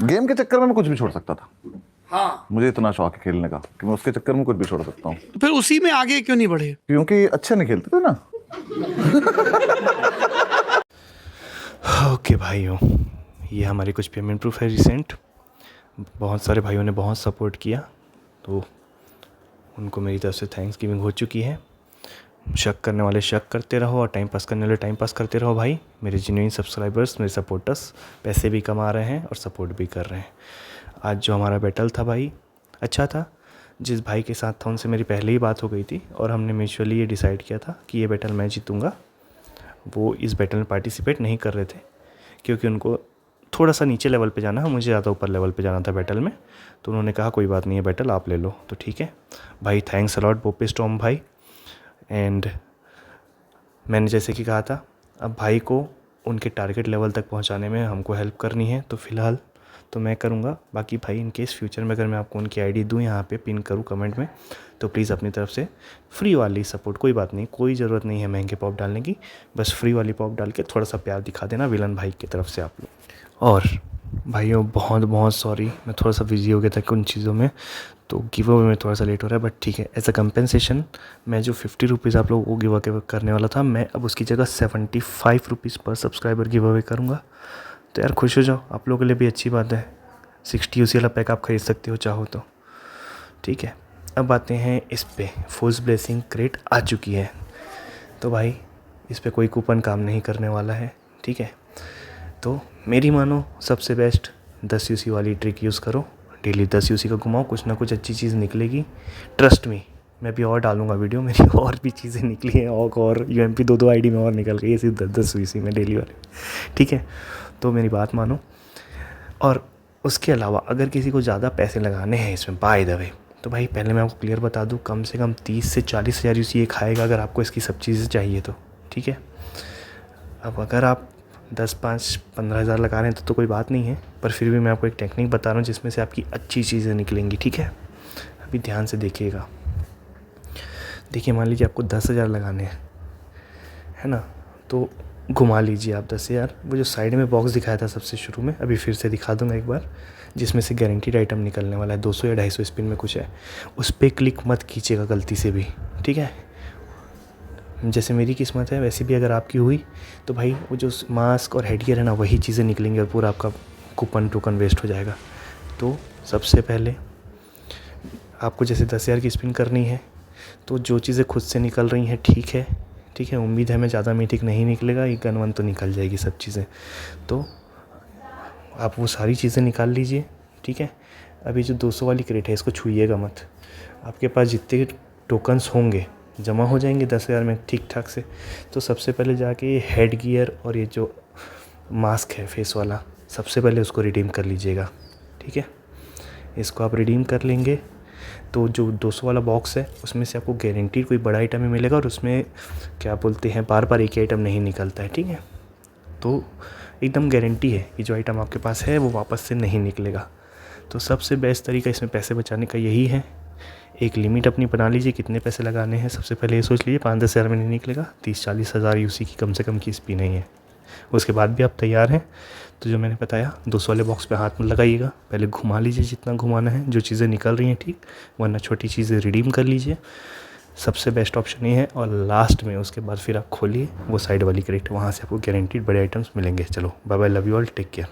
Game के चक्कर में मैं कुछ भी छोड़ सकता था। हाँ, मुझे इतना शौक है खेलने का कि मैं उसके चक्कर में कुछ भी छोड़ सकता हूँ। तो फिर उसी में आगे क्यों नहीं बढ़े? क्योंकि अच्छे नहीं खेलते थे ना। ओके भाइयों, ये हमारे कुछ पेमेंट प्रूफ है रिसेंट। बहुत सारे भाइयों ने बहुत सपोर्ट किया, तो उनको मेरी तरफ से थैंक्स गिविंग हो चुकी है। शक करने वाले शक करते रहो और टाइम पास करने वाले टाइम पास करते रहो भाई। मेरे जेन्युइन सब्सक्राइबर्स, मेरे सपोर्टर्स पैसे भी कमा रहे हैं और सपोर्ट भी कर रहे हैं। आज जो हमारा बैटल था भाई, अच्छा था। जिस भाई के साथ था उनसे मेरी पहले ही बात हो गई थी और हमने म्यूचुअली ये डिसाइड किया था कि ये बैटल मैं जीतूँगा। वो इस बैटल में पार्टिसिपेट नहीं कर रहे थे क्योंकि उनको थोड़ा सा नीचे लेवल पे जाना है, मुझे ज़्यादा ऊपर लेवल पे जाना था बैटल में। तो उन्होंने कहा कोई बात नहीं है बैटल आप ले लो, तो ठीक है भाई। थैंक्स अलॉट बोपे स्टॉर्म भाई। एंड मैंने जैसे कि कहा था, अब भाई को उनके टारगेट लेवल तक पहुंचाने में हमको हेल्प करनी है, तो फ़िलहाल तो मैं करूंगा। बाकी भाई इन केस फ्यूचर में अगर मैं आपको उनकी आईडी दूं, यहाँ पे पिन करूं कमेंट में, तो प्लीज़ अपनी तरफ से फ्री वाली सपोर्ट, कोई बात नहीं, कोई ज़रूरत नहीं है महंगे पॉप डालने की, बस फ्री वाली पॉप डाल के थोड़ा सा प्यार दिखा देना विलन भाई की तरफ से आप लोग। और भाइयों बहुत बहुत सॉरी, मैं थोड़ा सा बिजी हो गया था उन चीज़ों में, तो गिव अवे में थोड़ा सा लेट हो रहा है, बट ठीक है। एज अ कंपेंसेशन मैं जो 50 रुपीज़ आप लोगों को गिव अवे करने वाला था, मैं अब उसकी जगह 75 रुपीज़ पर सब्सक्राइबर गिव अवे करूँगा। तो यार खुश हो जाओ, आप लोगों के लिए भी अच्छी बात है। 60 उसी वाला पैक आप खरीद सकते हो चाहो तो, ठीक है। अब आते हैं इस पे, फोर्स ब्लेसिंग क्रेट आ चुकी है, तो भाई इस पे कोई कूपन काम नहीं करने वाला है, ठीक है। तो मेरी मानो सबसे बेस्ट 10 यूसी वाली ट्रिक यूज़ करो। डेली 10 यूसी का घुमाओ, कुछ ना कुछ अच्छी चीज़ निकलेगी, ट्रस्ट मी। मैं भी और डालूंगा वीडियो, मेरी और भी चीज़ें निकली हैं, और यूएमपी 2 आईडी में और निकल गई है सिर्फ 10 यूसी में डेली वाले, ठीक है। तो मेरी बात मानो। और उसके अलावा अगर किसी को ज़्यादा पैसे लगाने हैं इसमें बाय द वे, तो भाई पहले मैं आपको क्लियर बता दूं, कम से कम 30 से 40 हज़ार यूसी ये खाएगा अगर आपको इसकी सब चीज़ें चाहिए तो, ठीक है। अब अगर आप 10, 5, 15 हज़ार लगा रहे हैं तो कोई बात नहीं है, पर फिर भी मैं आपको एक टेक्निक बता रहा हूँ जिसमें से आपकी अच्छी चीज़ें निकलेंगी, ठीक है। अभी ध्यान से देखिएगा। देखिए मान लीजिए आपको 10 हज़ार लगाने हैं, है ना, तो घुमा लीजिए आप 10 हज़ार। वो जो साइड में बॉक्स दिखाया था सबसे शुरू में, अभी फिर से दिखा दूंगा एक बार, जिसमें से गारंटीड आइटम निकलने वाला है, 200 या 250 स्पिन में कुछ है, उस पर क्लिक मत कीजिएगा गलती से भी, ठीक है। जैसे मेरी किस्मत है वैसे भी अगर आपकी हुई तो भाई वो जो मास्क और हेडगियर है ना, वही चीज़ें निकलेंगी और पूरा आपका कूपन टोकन वेस्ट हो जाएगा। तो सबसे पहले आपको जैसे 10,000 की स्पिन करनी है, तो जो चीज़ें खुद से निकल रही हैं ठीक है, ठीक है। उम्मीद है मैं ज़्यादा मीटिक नहीं निकलेगा, ये गन वन तो निकल जाएगी सब चीज़ें, तो आप वो सारी चीज़ें निकाल लीजिए, ठीक है। अभी जो 200 वाली क्रेट है इसको छूइएगा मत। आपके पास जितने टोकन्स होंगे जमा हो जाएंगे 10,000 में ठीक ठाक से। तो सबसे पहले जाके ये हेड गियर और ये जो मास्क है फेस वाला, सबसे पहले उसको रिडीम कर लीजिएगा, ठीक है। इसको आप रिडीम कर लेंगे तो जो 200 वाला बॉक्स है उसमें से आपको गारंटीड कोई बड़ा आइटम ही मिलेगा, और उसमें क्या बोलते हैं बार बार एक ही आइटम नहीं निकलता है, ठीक है। तो एकदम गारंटी है कि जो आइटम आपके पास है वो वापस से नहीं निकलेगा। तो सबसे बेस्ट तरीका इसमें पैसे बचाने का यही है, एक लिमिट अपनी बना लीजिए कितने पैसे लगाने हैं। सबसे पहले ये सोच लीजिए 5-10 हज़ार में नहीं निकलेगा, 30-40 हज़ार यूसी की कम से कम की स्पिन नहीं है। उसके बाद भी आप तैयार हैं तो जो मैंने बताया 200 वाले बॉक्स पे हाथ में लगाइएगा, पहले घुमा लीजिए जितना घुमाना है, जो चीज़ें निकल रही हैं ठीक, वरना छोटी चीज़ें रिडीम कर लीजिए, सबसे बेस्ट ऑप्शन ये है। और लास्ट में उसके बाद फिर आप खोलिए वो साइड वाली क्रेट, वहाँ से आपको गारंटीड बड़े आइटम्स मिलेंगे। चलो bye bye, love you all, take care.